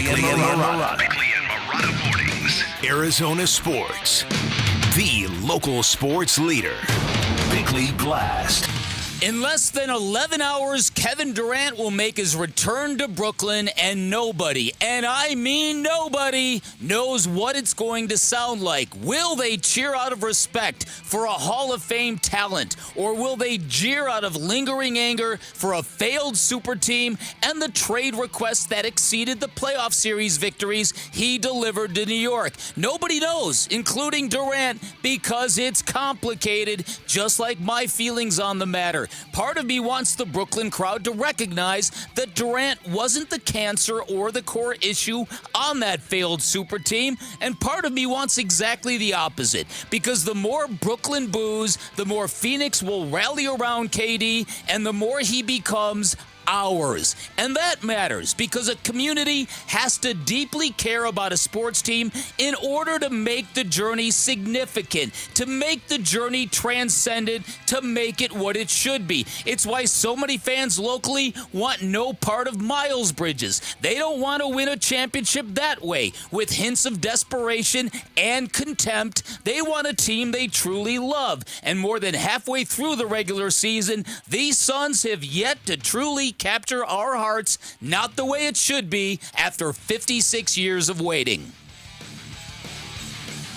Bickley and Marotta. Bickley and Marotta Mornings. Arizona Sports. The local sports leader. Bickley Blast. In less than 11 hours, Kevin Durant will make his return to Brooklyn, and nobody, and I mean nobody, knows what it's going to sound like. Will they cheer out of respect for a Hall of Fame talent, or will they jeer out of lingering anger for a failed super team and the trade request that exceeded the playoff series victories he delivered to New York? Nobody knows, including Durant, because it's complicated, just like my feelings on the matter. Part of me wants the Brooklyn crowd to recognize that Durant wasn't the cancer or the core issue on that failed super team, and part of me wants exactly the opposite, because the more Brooklyn boos, the more Phoenix will rally around KD, and the more he becomes ours. And that matters because a community has to deeply care about a sports team in order to make the journey significant, to make the journey transcendent, to make it what it should be. It's why so many fans locally want no part of Miles Bridges. They don't want to win a championship that way, with hints of desperation and contempt. They want a team they truly love. And more than halfway through the regular season, these Suns have yet to truly capture our hearts, not the way it should be after 56 years of waiting.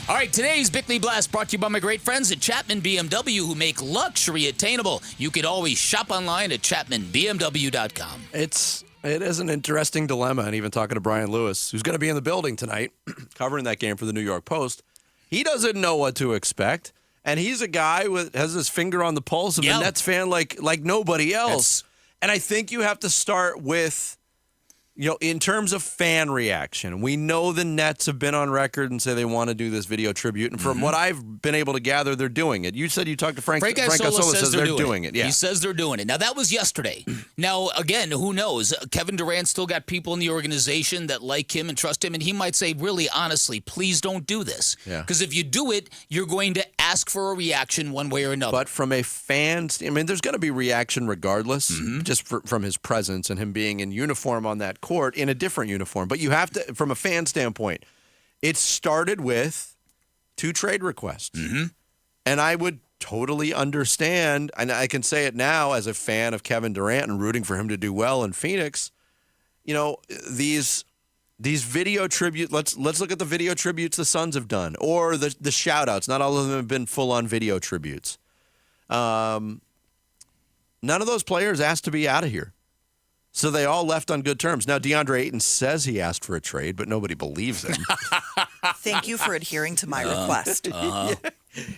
All right, today's Bickley Blast brought to you by my great friends at Chapman BMW, who make luxury attainable. You can always shop online at chapmanbmw.com. It is an interesting dilemma, and even talking to Brian Lewis, who's going to be in the building tonight, covering that game for the New York Post. He doesn't know what to expect, and he's a guy who has his finger on the pulse of the Nets fan like nobody else. And I think you have to start with, in terms of fan reaction. We know the Nets have been on record and say they want to do this video tribute. And from what I've been able to gather, they're doing it. You said you talked to Frank Isola says they're doing it. Yeah. He says they're doing it. Now, that was yesterday. Now, again, who knows? Kevin Durant still got people in the organization that like him and trust him. And he might say, really, honestly, please don't do this. Because if you do it, you're going to ask for a reaction one way or another. But from a fan, there's going to be reaction regardless, just from his presence and him being in uniform on that court, in a different uniform. But you have to, from a fan standpoint, it started with 2 trade requests. And I would totally understand, and I can say it now as a fan of Kevin Durant and rooting for him to do well in Phoenix, these video tribute, let's look at the video tributes the Suns have done, or the shout-outs. Not all of them have been full-on video tributes. None of those players asked to be out of here. So they all left on good terms. Now, DeAndre Ayton says he asked for a trade, but nobody believes him. Thank you for adhering to my request.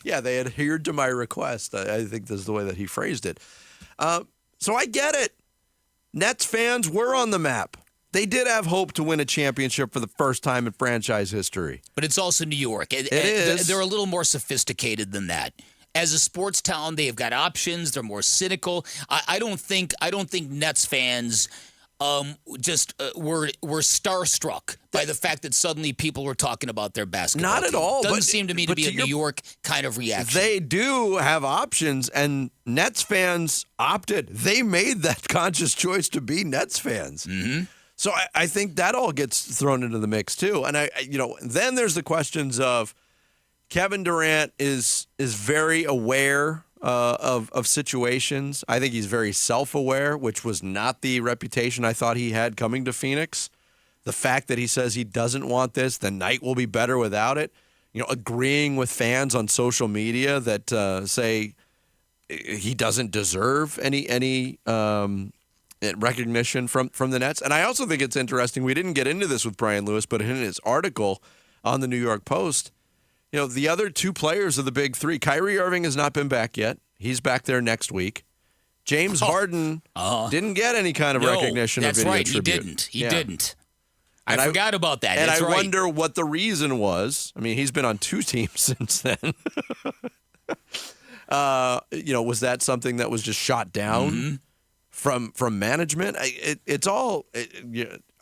Yeah, they adhered to my request. I think that's the way that he phrased it. So I get it. Nets fans were on the map. They did have hope to win a championship for the first time in franchise history. But it's also New York. It is. They're a little more sophisticated than that. As a sports town, they have got options. They're more cynical. I don't think Nets fans were starstruck by the fact that suddenly people were talking about their basketball Not team. at all. Doesn't seem to me to be a New York kind of reaction. They do have options, and Nets fans opted. They made that conscious choice to be Nets fans. So I think that all gets thrown into the mix too. And then there's the questions of Kevin Durant is very aware of situations. I think he's very self-aware, which was not the reputation I thought he had coming to Phoenix. The fact that he says he doesn't want this, the night will be better without it. Agreeing with fans on social media that say he doesn't deserve any recognition from the Nets. And I also think it's interesting. We didn't get into this with Brian Lewis, but in his article on the New York Post, the other 2 players of the big 3, Kyrie Irving has not been back yet. He's back there next week. James Harden didn't get any kind of recognition of video tribute. He didn't. He didn't. I forgot about that. And That's I right. wonder what the reason was. He's been on 2 teams since then. Was that something that was just shot down from management?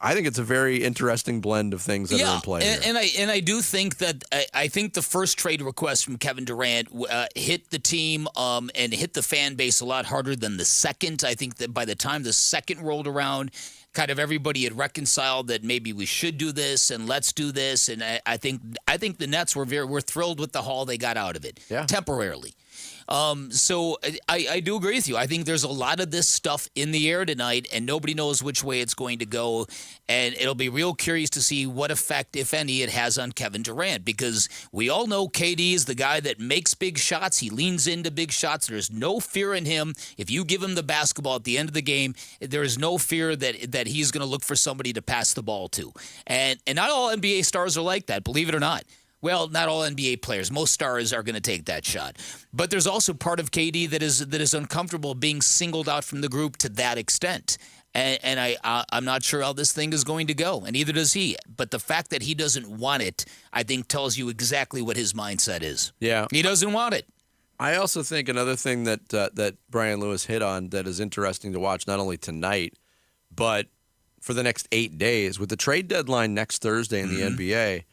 I think it's a very interesting blend of things that are in play. And I do think that I think the first trade request from Kevin Durant hit the team and hit the fan base a lot harder than the second. I think that by the time the second rolled around, kind of everybody had reconciled that maybe we should do this and let's do this. And I think the Nets were thrilled with the haul they got out of it temporarily. So I do agree with you. I think there's a lot of this stuff in the air tonight, and nobody knows which way it's going to go. And it'll be real curious to see what effect, if any, it has on Kevin Durant, because we all know KD is the guy that makes big shots. He leans into big shots. There's no fear in him. If you give him the basketball at the end of the game, there is no fear that he's going to look for somebody to pass the ball to. And not all NBA stars are like that, believe it or not. Well, not all NBA players. Most stars are going to take that shot. But there's also part of KD that is uncomfortable being singled out from the group to that extent. And I'm not sure how this thing is going to go, and neither does he. But the fact that he doesn't want it, I think, tells you exactly what his mindset is. Yeah. He doesn't want it. I also think another thing that Brian Lewis hit on that is interesting to watch, not only tonight, but for the next 8 days, with the trade deadline next Thursday in the NBA,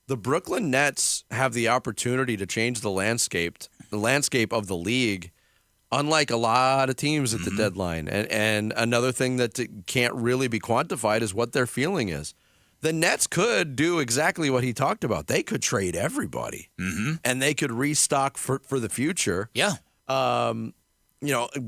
the Brooklyn Nets have the opportunity to change the landscape of the league, unlike a lot of teams at the deadline. And another thing that can't really be quantified is what their feeling is. The Nets could do exactly what he talked about. They could trade everybody, and they could restock for the future. Yeah.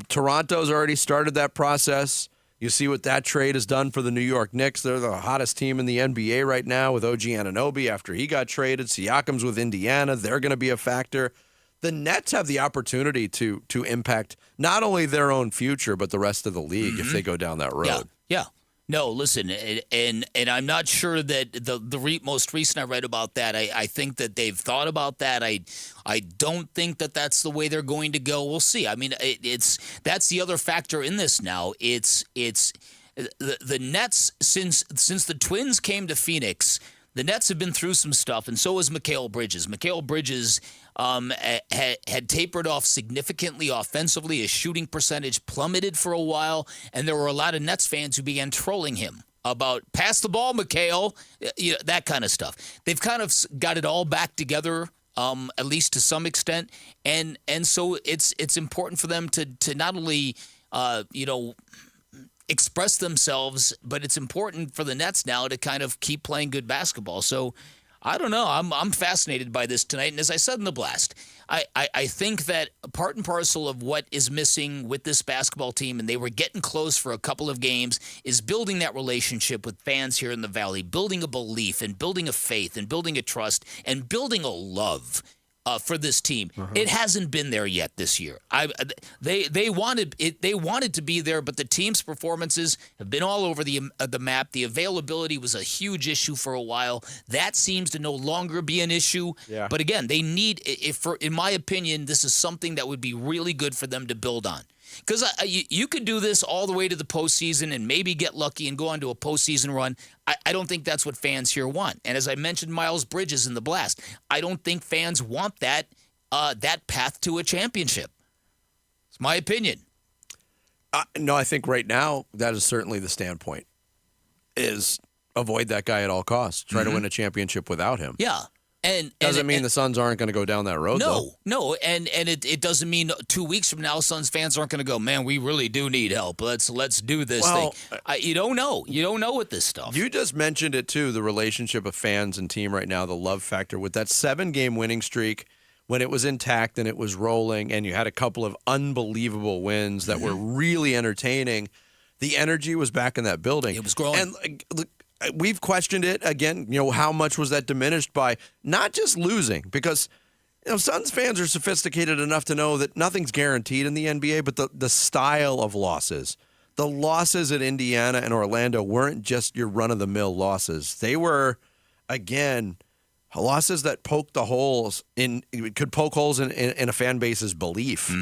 Toronto's already started that process. You see what that trade has done for the New York Knicks. They're the hottest team in the NBA right now with OG Anunoby after he got traded. Siakam's with Indiana. They're going to be a factor. The Nets have the opportunity to impact not only their own future, but the rest of the league if they go down that road. Yeah. No, listen, and I'm not sure that the most recent I read about that, I think that they've thought about that. I don't think that that's the way they're going to go. We'll see. I mean, that's the other factor in this now. It's the Nets, since the Twins came to Phoenix, the Nets have been through some stuff, and so has Mikal Bridges. Mikal Bridges had tapered off significantly offensively. His shooting percentage plummeted for a while, and there were a lot of Nets fans who began trolling him about pass the ball, Mikal, that kind of stuff. They've kind of got it all back together, at least to some extent, and so it's important for them to not only express themselves, but it's important for the Nets now to kind of keep playing good basketball. So I don't know. I'm fascinated by this tonight. And as I said in the blast, I think that part and parcel of what is missing with this basketball team, and they were getting close for a couple of games, is building that relationship with fans here in the Valley, building a belief and building a faith and building a trust and building a love for this team. It hasn't been there yet this year. They wanted it. They wanted to be there, but the team's performances have been all over the map. The availability was a huge issue for a while. That seems to no longer be an issue. Yeah. But again, they need. In my opinion, this is something that would be really good for them to build on. Because you could do this all the way to the postseason and maybe get lucky and go on to a postseason run. I don't think that's what fans here want. And as I mentioned, Miles Bridges in the blast, I don't think fans want that path to a championship. It's my opinion. No, I think right now that is certainly the standpoint, is avoid that guy at all costs. Try to win a championship without him. Yeah. And doesn't mean the Suns aren't going to go down that road, though. No, and it doesn't mean 2 weeks from now Suns fans aren't going to go, man, we really do need help. Let's do this thing. You don't know. You don't know with this stuff. You just mentioned it, too, the relationship of fans and team right now, the love factor. With that 7-game winning streak, when it was intact and it was rolling, and you had a couple of unbelievable wins that were really entertaining, the energy was back in that building. It was growing. And we've questioned it again. How much was that diminished by not just losing? Because Suns fans are sophisticated enough to know that nothing's guaranteed in the NBA, but the style of losses. The losses at Indiana and Orlando weren't just your run-of-the-mill losses. They were, again, losses that could poke holes in a fan base's belief.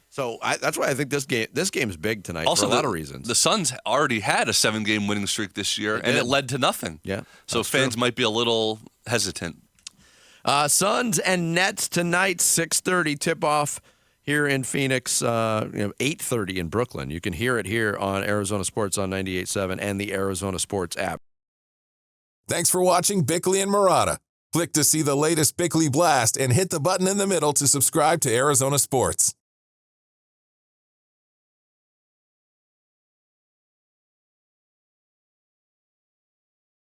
So that's why I think this game's big tonight also, for a lot of reasons. The Suns already had a 7-game winning streak this year, and it led to nothing. Yeah, so fans might be a little hesitant. Suns and Nets tonight, 6:30 tip-off here in Phoenix, 8:30 in Brooklyn. You can hear it here on Arizona Sports on 98.7 and the Arizona Sports app. Thanks for watching Bickley and Marotta. Click to see the latest Bickley Blast and hit the button in the middle to subscribe to Arizona Sports.